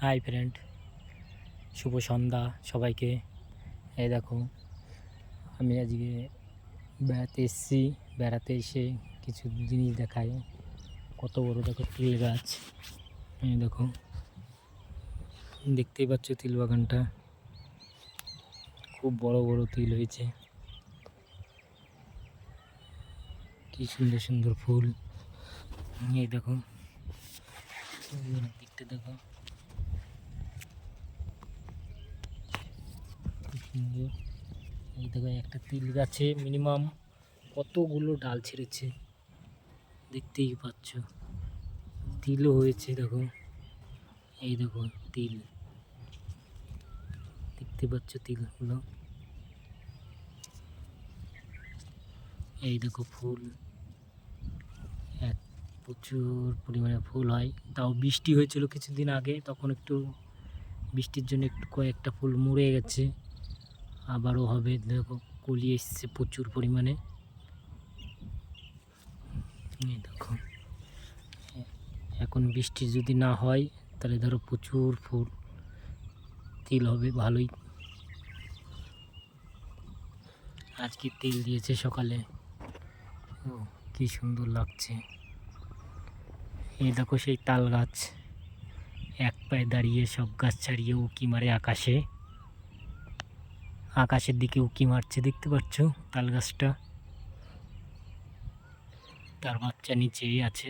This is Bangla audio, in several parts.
হাই ফ্রেন্ড, শুভ সন্ধ্যা সবাইকে। এই দেখো, আমি আজকে বেড়াতে এসেছি। বেড়াতে এসে কিছু জিনিস দেখাই। কত বড় দেখো তিল গাছ। এই দেখো, দেখতেই পাচ্ছ তিল বাগানটা, খুব বড় বড় তিল হয়েছে। কি সুন্দর সুন্দর ফুল। এই দেখো, দিকটা দেখো, খুব সুন্দর। এই দেখো, একটা তিল গাছে মিনিমাম কতগুলো ডাল ছেড়েছে, দেখতেই পাচ্ছ। তিলও হয়েছে দেখো, এই দেখো তিল, দেখতে পাচ্ছ তিলগুলো। এই দেখো ফুল, প্রচুর পরিমাণে ফুল হয়। তাও বৃষ্টি হয়েছিল কিছুদিন আগে, তখন একটু বৃষ্টির জন্য একটু কয়েকটা ফুল মরে গেছে, আবারও হবে। দেখো কলি এসছে প্রচুর পরিমাণে। এই দেখো, এখন বৃষ্টি যদি না হয় তাহলে ধরো প্রচুর ফুল তিল হবে ভালোই। আজকে তিল দিয়েছে সকালে, ও কি সুন্দর লাগছে। এই দেখো সেই তাল গাছ, এক পায়ে দাঁড়িয়ে সব গাছ ছাড়িয়ে উঁকি মারে আকাশে, আকাশের দিকে উঁকি মারছে, দেখতে পাচ্ছ তাল গাছটা। তার বাচ্চা নিচেই আছে।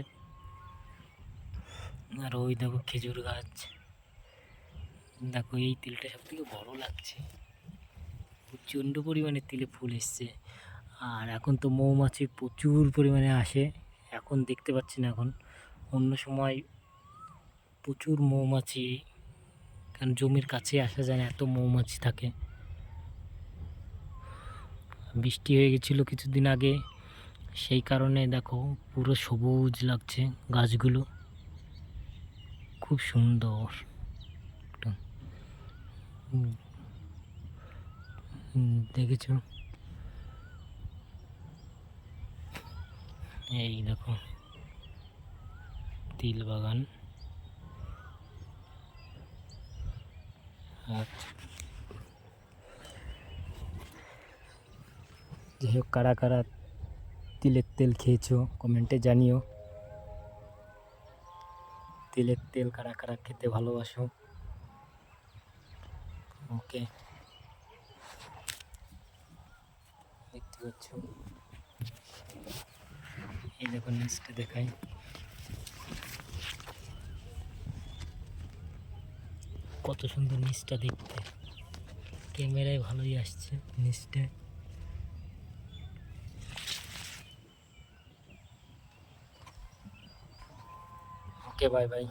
আর ওই দেখো খেজুর গাছ। দেখো এই তিলটা সব থেকে বড় লাগছে, প্রচণ্ড পরিমাণে তিলে ফুল এসছে। আর এখন তো মৌমাছি প্রচুর পরিমাণে আসে, এখন দেখতে পাচ্ছি না। এখন অন্য সময় প্রচুর মৌমাছি, কারণ জমির কাছে আসা যায় না, এত মৌমাছি থাকে। বৃষ্টি হয়ে গেছিলো কিছুদিন আগে, সেই কারণে দেখো পুরো সবুজ লাগছে গাছগুলো, খুব সুন্দর। দেখেছো, এই দেখো তিল বাগান। যাই হোক, কারা কারা তিলের তেল খেয়েছো কমেন্টে জানিও। তিলের তেল কারা কারা খেতে ভালোবাসো। ওকে, দেখতে পাচ্ছ, এই দেখো নিচটা দেখাই, কত সুন্দর নিচটা দেখতে। ক্যামেরায় ভালোই আসছে নিচটা। ওকে, বাই বাই।